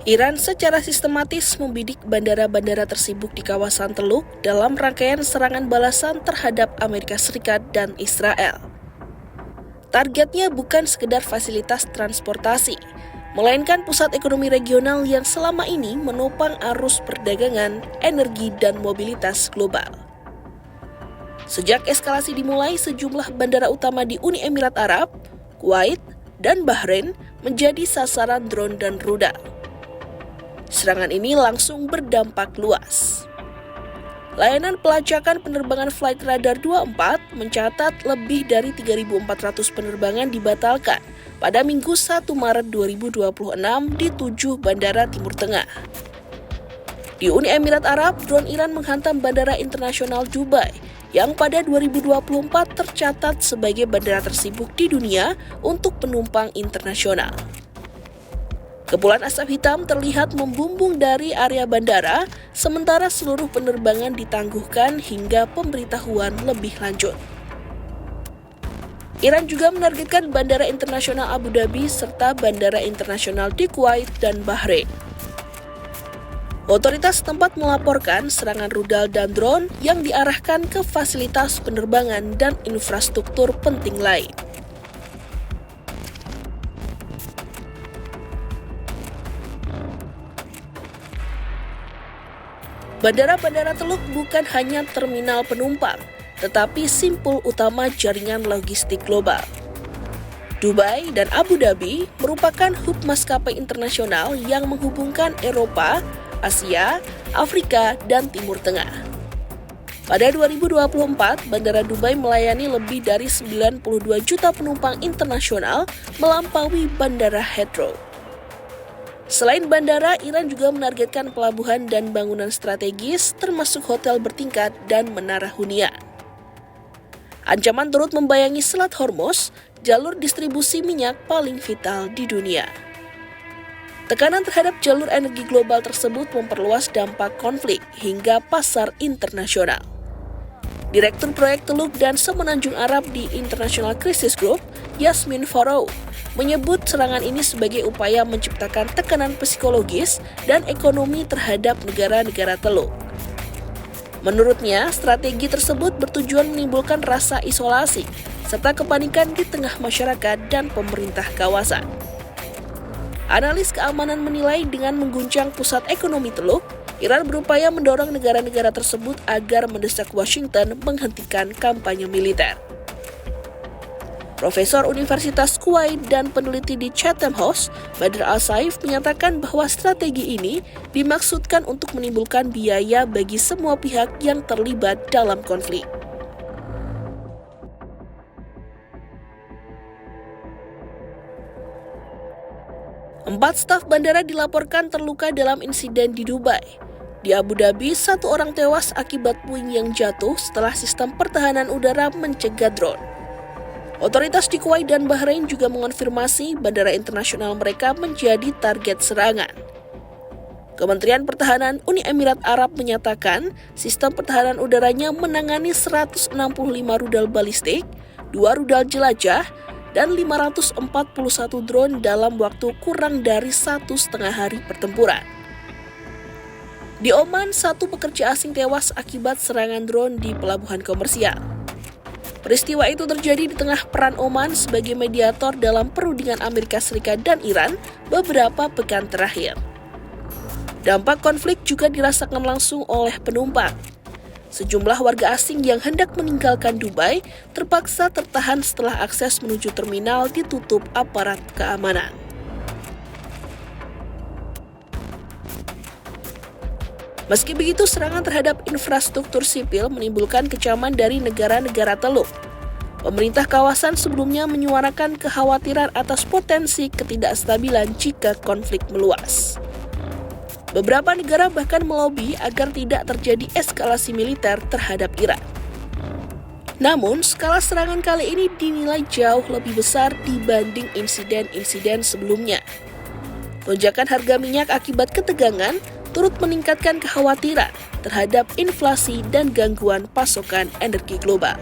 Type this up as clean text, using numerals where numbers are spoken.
Iran secara sistematis membidik bandara-bandara tersibuk di kawasan Teluk dalam rangkaian serangan balasan terhadap Amerika Serikat dan Israel. Targetnya bukan sekedar fasilitas transportasi, melainkan pusat ekonomi regional yang selama ini menopang arus perdagangan, energi, dan mobilitas global. Sejak eskalasi dimulai, sejumlah bandara utama di Uni Emirat Arab, Kuwait, dan Bahrain menjadi sasaran drone dan rudal. Serangan ini langsung berdampak luas. Layanan pelacakan penerbangan Flight Radar 24 mencatat lebih dari 3.400 penerbangan dibatalkan pada Minggu 1 Maret 2026 di 7 bandara Timur Tengah. Di Uni Emirat Arab, drone Iran menghantam Bandara Internasional Dubai yang pada 2024 tercatat sebagai bandara tersibuk di dunia untuk penumpang internasional. Kepulan asap hitam terlihat membumbung dari area bandara, sementara seluruh penerbangan ditangguhkan hingga pemberitahuan lebih lanjut. Iran juga menargetkan Bandara Internasional Abu Dhabi serta Bandara Internasional di Kuwait dan Bahrain. Otoritas setempat melaporkan serangan rudal dan drone yang diarahkan ke fasilitas penerbangan dan infrastruktur penting lain. Bandara-bandara Teluk bukan hanya terminal penumpang, tetapi simpul utama jaringan logistik global. Dubai dan Abu Dhabi merupakan hub maskapai internasional yang menghubungkan Eropa, Asia, Afrika, dan Timur Tengah. Pada 2024, Bandara Dubai melayani lebih dari 92 juta penumpang internasional melampaui Bandara Heathrow. Selain bandara, Iran juga menargetkan pelabuhan dan bangunan strategis termasuk hotel bertingkat dan menara hunian. Ancaman turut membayangi Selat Hormuz, jalur distribusi minyak paling vital di dunia. Tekanan terhadap jalur energi global tersebut memperluas dampak konflik hingga pasar internasional. Direktur Proyek Teluk dan Semenanjung Arab di International Crisis Group, Yasmin Farrow, menyebut serangan ini sebagai upaya menciptakan tekanan psikologis dan ekonomi terhadap negara-negara Teluk. Menurutnya, strategi tersebut bertujuan menimbulkan rasa isolasi serta kepanikan di tengah masyarakat dan pemerintah kawasan. Analis keamanan menilai dengan mengguncang pusat ekonomi Teluk, Iran berupaya mendorong negara-negara tersebut agar mendesak Washington menghentikan kampanye militer. Profesor Universitas Kuwait dan peneliti di Chatham House, Badr Al-Saif, menyatakan bahwa strategi ini dimaksudkan untuk menimbulkan biaya bagi semua pihak yang terlibat dalam konflik. Empat staf bandara dilaporkan terluka dalam insiden di Dubai. Di Abu Dhabi, 1 orang tewas akibat puing yang jatuh setelah sistem pertahanan udara mencegat drone. Otoritas di Kuwait dan Bahrain juga mengonfirmasi bandara internasional mereka menjadi target serangan. Kementerian Pertahanan Uni Emirat Arab menyatakan sistem pertahanan udaranya menangani 165 rudal balistik, 2 rudal jelajah, dan 541 drone dalam waktu kurang dari 1,5 hari pertempuran. Di Oman, 1 pekerja asing tewas akibat serangan drone di pelabuhan komersial. Peristiwa itu terjadi di tengah peran Oman sebagai mediator dalam perundingan Amerika Serikat dan Iran beberapa pekan terakhir. Dampak konflik juga dirasakan langsung oleh penumpang. Sejumlah warga asing yang hendak meninggalkan Dubai terpaksa tertahan setelah akses menuju terminal ditutup aparat keamanan. Meski begitu, serangan terhadap infrastruktur sipil menimbulkan kecaman dari negara-negara Teluk. Pemerintah kawasan sebelumnya menyuarakan kekhawatiran atas potensi ketidakstabilan jika konflik meluas. Beberapa negara bahkan melobi agar tidak terjadi eskalasi militer terhadap Iran. Namun, skala serangan kali ini dinilai jauh lebih besar dibanding insiden-insiden sebelumnya. Lonjakan harga minyak akibat ketegangan turut meningkatkan kekhawatiran terhadap inflasi dan gangguan pasokan energi global.